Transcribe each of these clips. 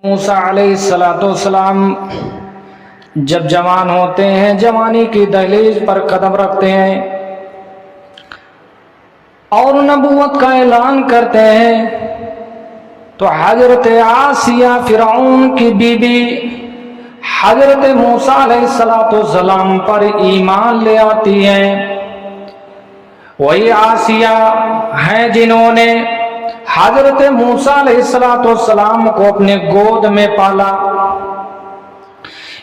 موسیٰ علیہ السلام جب جوان ہوتے ہیں، جوانی کی دہلیز پر قدم رکھتے ہیں اور نبوت کا اعلان کرتے ہیں تو حضرت آسیہ فرعون کی بیوی حضرت موسیٰ علیہ السلام پر ایمان لے آتی ہیں۔ وہی آسیہ ہیں جنہوں نے حضرت موسیٰ علیہ السلام کو اپنے گود میں پالا،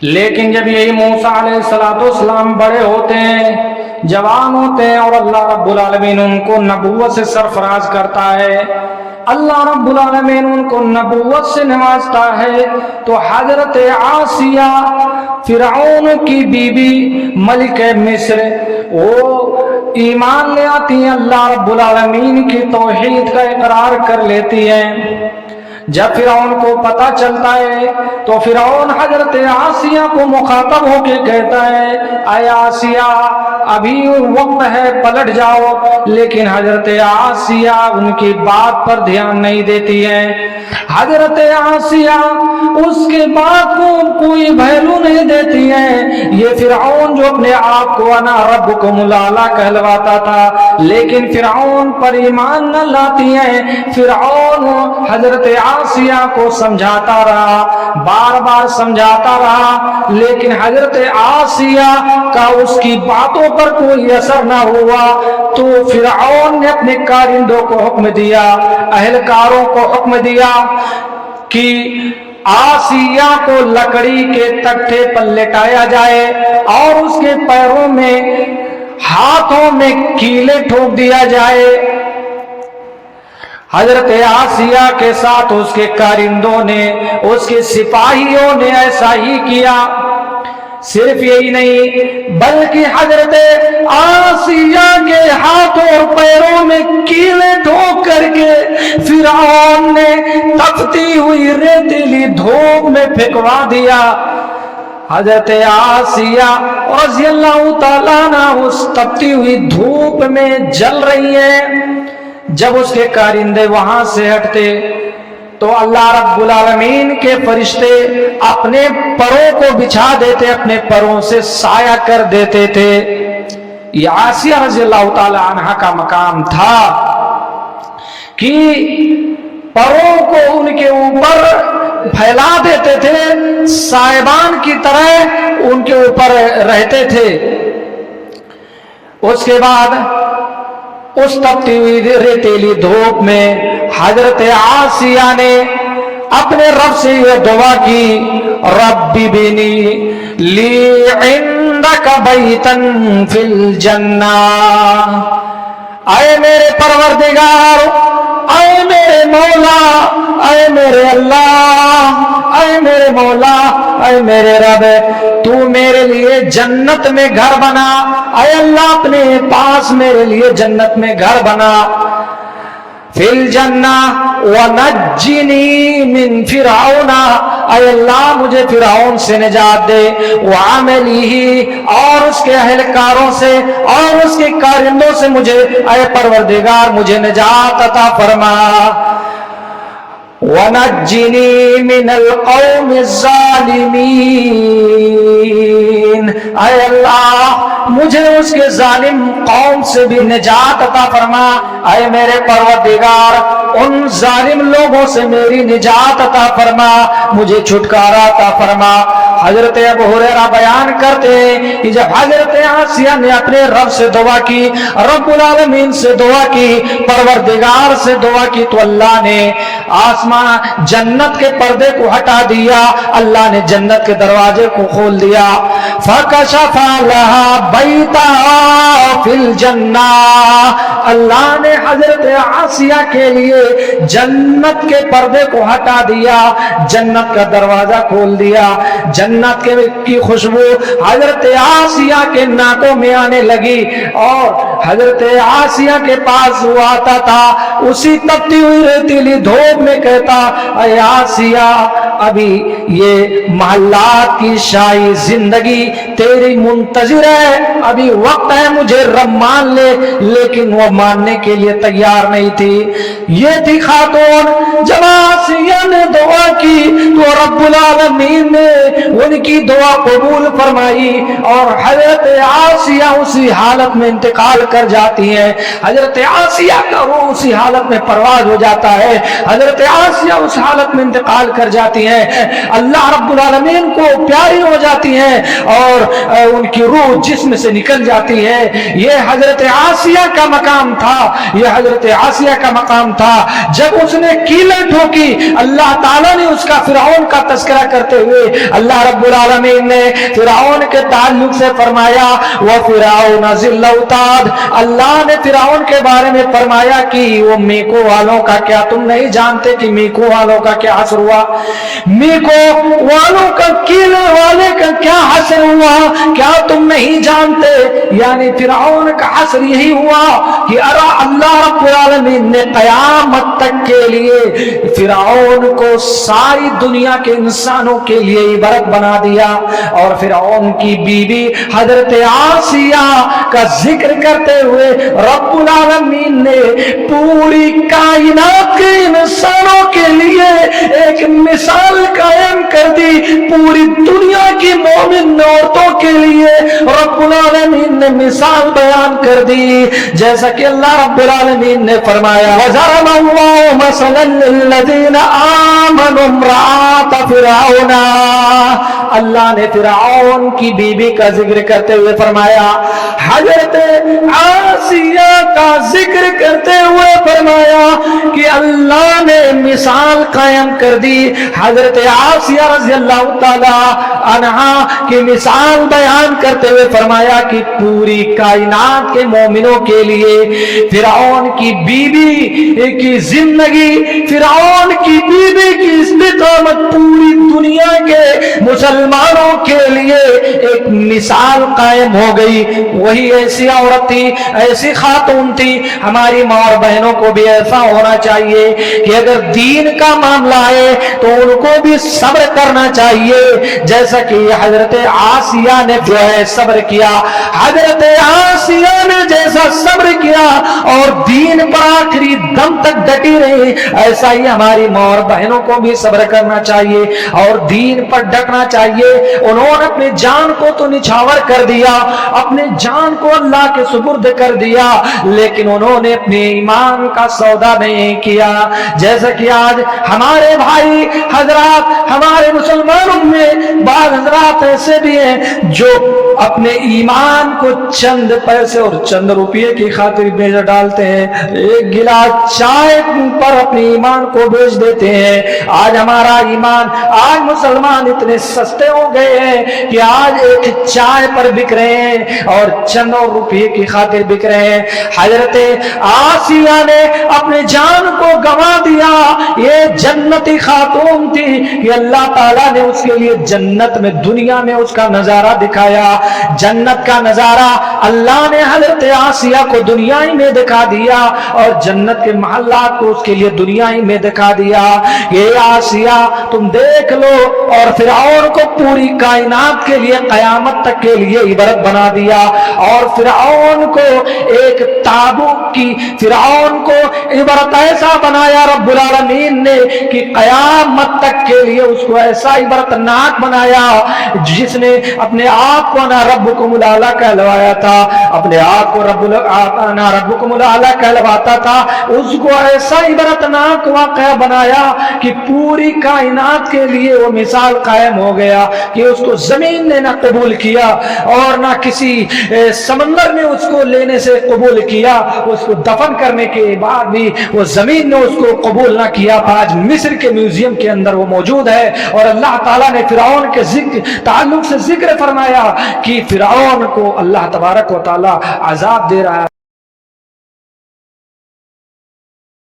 لیکن جب یہی موسیٰ علیہ السلام بڑے ہوتے ہیں، جوان ہوتے ہیں اور اللہ رب العالمین ان کو نبوت سے سرفراز کرتا ہے، اللہ رب العالمین ان کو نبوت سے نوازتا ہے، تو حضرت آسیہ فرعون کی بیوی ملک مصر وہ ایمان لے آتی ہیں، اللہ رب العالمین کی توحید کا اقرار کر لیتی ہیں۔ جب فرعون کو پتہ چلتا ہے تو فرعون حضرت آسیہ کو مخاطب ہو کے کہتا ہے، اے آسیہ ابھی وقت ہے، پلٹ جاؤ، لیکن حضرت آسیہ ان کی بات پر دھیان نہیں دیتی ہے۔ حضرت آسیہ اس کے بات کو کوئی ویلیو نہیں دیتی ہے۔ یہ فرعون جو اپنے آپ کو انا ربکم الاعلی کہلواتا تھا، لیکن فرعون پر ایمان نہ لاتی ہے۔ فرعون حضرت آسیہ کو سمجھاتا رہا، بار بار سمجھاتا رہا، لیکن حضرت آسیہ کا اس کی باتوں پر کوئی اثر نہ ہوا، تو فرعون نے اپنے کارندوں کو حکم دیا، اہلکاروں کو حکم دیا کہ آسیہ کو لکڑی کے تختے پر لٹایا جائے اور اس کے پیروں میں ہاتھوں میں کیلے ٹھوک دیا جائے۔ حضرت آسیہ کے ساتھ اس کے کارندوں نے، اس کے سپاہیوں نے ایسا ہی کیا۔ صرف یہی نہیں بلکہ حضرت آسیہ کے ہاتھوں اور پیروں میں کیلے ٹھوک کر کے فرعون نے تپتی ہوئی ریتیلی دھوپ میں پھینکوا دیا۔ حضرت آسیہ رضی اللہ تعالیٰ عنہ اس تپتی ہوئی دھوپ میں جل رہی ہیں۔ جب اس کے کارندے وہاں سے ہٹتے تو اللہ رب العالمین کے فرشتے اپنے پروں کو بچھا دیتے، اپنے پروں سے سایہ کر دیتے تھے۔ یہ آسیہ رضی اللہ تعالی عنہ کا مقام تھا کہ پروں کو ان کے اوپر پھیلا دیتے تھے، سائبان کی طرح ان کے اوپر رہتے تھے۔ اس کے بعد اس تپتی ہوئی ریتیلی دھوپ میں حضرت آسیہ نے اپنے رب سے یہ دعا کی، رب بنی لی عندک بیتا فی الجنہ، اے میرے پروردگار، اے میرے مولا، اے میرے اللہ، اے میرے مولا، اے میرے رب، تو میرے لیے جنت میں گھر بنا، اے اللہ اپنے پاس میرے لیے جنت میں گھر بنا، فی الجنہ ونجنی من فرعون، اے اللہ مجھے فرعون سے نجات دے، وعملہ اور اس کے اہلکاروں سے اور اس کے کارندوں سے مجھے اے پروردگار مجھے نجات عطا فرما، وَنَجِّنِي مِنَ الْقَوْمِ الظَّالِمِينَ، اے اللہ مجھے اس کے ظالم قوم سے بھی نجات عطا فرما، اے میرے پروردگار ان ظالم لوگوں سے میری نجات عطا فرما، مجھے چھٹکارا عطا فرما۔ حضرت ابو ہریرہ بیان کرتے ہیں کہ جب حضرت آسیہ نے اپنے رب سے دعا کی، رب العالمین سے دعا کی، پروردگار سے دعا کی، تو اللہ نے آسمان جنت کے پردے کو ہٹا دیا، اللہ نے جنت کے دروازے کو کھول دیا، فَكَشَفَ لَهَا بَيْتَهَا فِي الْجَنَّةِ، اللہ نے حضرت آسیہ کے لیے جنت کے پردے کو ہٹا دیا، جنت کا دروازہ کھول دیا، جنت کی خوشبو حضرت آسیہ کے ناکوں میں آنے لگی، اور حضرت آسیہ کے پاس وہ آتا تھا، اسی تپتی ہوئی ریتیلی دھوپ میں کہتا، اے آسیہ ابھی یہ محلات کی شاہی زندگی تیری منتظر ہے، ابھی وقت ہے مجھے رب مان لے، لیکن وہ ماننے کے لیے تیار نہیں تھی۔ یہ تھی خاتون، جب آسیہ نے دعا کی تو العالمین نے ان کی دعا قبول فرمائی اور حضرت آسیہ اسی حالت میں انتقال کر جاتی ہیں. حضرت آسیہ کا روح اسی حالت میں پرواز ہو جاتا ہے. حضرت آسیہ اس حالت میں انتقال کر جاتی ہیں. اللہ رب العالمین کو پیاری ہو جاتی ہیں اور ان کی روح جسم سے نکل جاتی ہے. یہ حضرت آسیہ کا مقام تھا. یہ حضرت آسیہ کا مقام تھا. جب اس نے کیلیں ٹھوکی اللہ تعالیٰ نے اس کا فرعون کا تذکرہ کرتے ہوئے اللہ رب العالمین نے فرعون کے تعلق سے فرمایا وَفِرْعَوْنَ ذِي الْأَوْتَادِ. اللہ نے فرعون کے بارے میں فرمایا کہ وہ میکو والوں کا کیا تم نہیں جانتے کہ میکو والوں کا کیا حشر ہوا؟ میکو والوں کا کیلے والے کا کیا حشر ہوا؟ کیا تم نہیں جانتے؟ یعنی فرعون کا حشر یہی ہوا کہ اللہ رب العالمین نے قیامت تک کے لیے فرعون کو ساری دنیا کے انسانوں کے لیے عبرت بنا دیا. اور فرعون کی بیوی حضرت آسیہ کا ذکر کرتے ہوئے رب العالمین نے پوری کائنات کے انسانوں کے لیے ایک مثال قائم کر دی. پوری دنیا کی مومن عورتوں کے لیے رب العالمین نے مثال بیان کر دی. جیسا کہ اللہ رب العالمین نے فرمایا وَضَرَبَ اللَّهُ مَثَلًا لِّلَّذِينَ آمَنُوا امْرَأَتَ فِرْعَوْنَ. اللہ نے فرعون کی بیوی کا ذکر کرتے ہوئے فرمایا حضرت آسیہ کا ذکر کرتے ہوئے فرمایا کہ اللہ نے مثال قائم کر دی. حضرت آسیہ رضی اللہ تعالی عنہا کی مثال بیان کرتے ہوئے فرمایا کہ پوری کائنات کے مومنوں کے لیے فرعون کی بیوی کی زندگی فرعون کی بیوی کی استقامت پوری دنیا کے مسلمانوں کے لیے ایک مثال قائم ہو گئی. وہی ایسی عورت تھی, ایسی خاتون تھی. ہماری ماں اور بہنوں کو بھی ایسا ہونا چاہیے کہ اگر دین کا معاملہ ہے تو ان کو بھی صبر کرنا چاہیے جیسا کہ حضرت آسیہ نے جو ہے صبر کیا. حضرت آسیہ نے جیسا صبر کیا اور دین پر آخری دم تک ڈٹی رہی, ایسا ہی ہماری ماں اور بہنوں کو بھی صبر کرنا چاہیے اور دین پر ڈٹنا چاہیے. انہوں نے اپنی جان کو تو نچھاور کر دیا, اپنے جان کو اللہ کے سپرد کر دیا, لیکن انہوں نے اپنے ایمان کا سودا نہیں کیا. جیسا کہ آج ہمارے بھائی حضرات, ہمارے مسلمانوں میں بعض حضرات ایسے بھی ہیں جو اپنے ایمان کو چند پیسے اور چند روپے کی خاطر بیچ ڈالتے ہیں. ایک گلاس چائے پر اپنے ایمان کو بیچ دیتے ہیں. آج ہمارا ایمان, آج مسلمان اتنے سستے ہو گئے ہیں کہ آج ایک چائے پر بک رہے ہیں اور چند روپے کی خاطر بک رہے ہیں. حضرت آسیہ نے اپنے جان کو گنوا دیا. یہ جنتی خاتون تھی کہ اللہ تعالیٰ نے اس کے لیے جنت میں دنیا میں اس کا نظارہ دکھایا. جنت کا نظارہ اللہ نے حضرت آسیہ کو دنیا ہی میں دکھا دیا اور جنت کے محلات کو اس کے لیے دنیا ہی میں دکھا دیا. یہ آسیہ تم دیکھ لو اور فرعون کو پوری کائنات کے لیے قیامت تک کے لیے عبرت بنا دیا. اور فرعون کو ایک تابوت کی فرعون کو عبرت ایسا بنایا رب العالمین نے کہ قیامت تک کے لیے اس کو ایسا عبرتناک بنایا جس نے اپنے آپ کو انا ربکم الاعلی کہلوایا تھا, اپنے آپ کو انا ربکم الاعلی کہلواتا تھا. اس کو ایسا عبرتناک واقعہ بنایا کہ پوری کائنات کے لیے وہ مثال قائم ہو گیا کہ اس کو زمین نے نہ قبول کیا اور نہ کسی سمندر نے اس کو لینے سے قبول کیا. اس کو دفن کرنے کے بعد بھی وہ زمین نے اس کو قبول نہ کیا. آج مصر کے میوزیم کے اندر وہ موجود ہے اور اللہ تعالیٰ نے فرعون کے تعلق سے ذکر فرمایا کہ فرعون کو اللہ تبارک و تعالیٰ عذاب دے رہا ہے.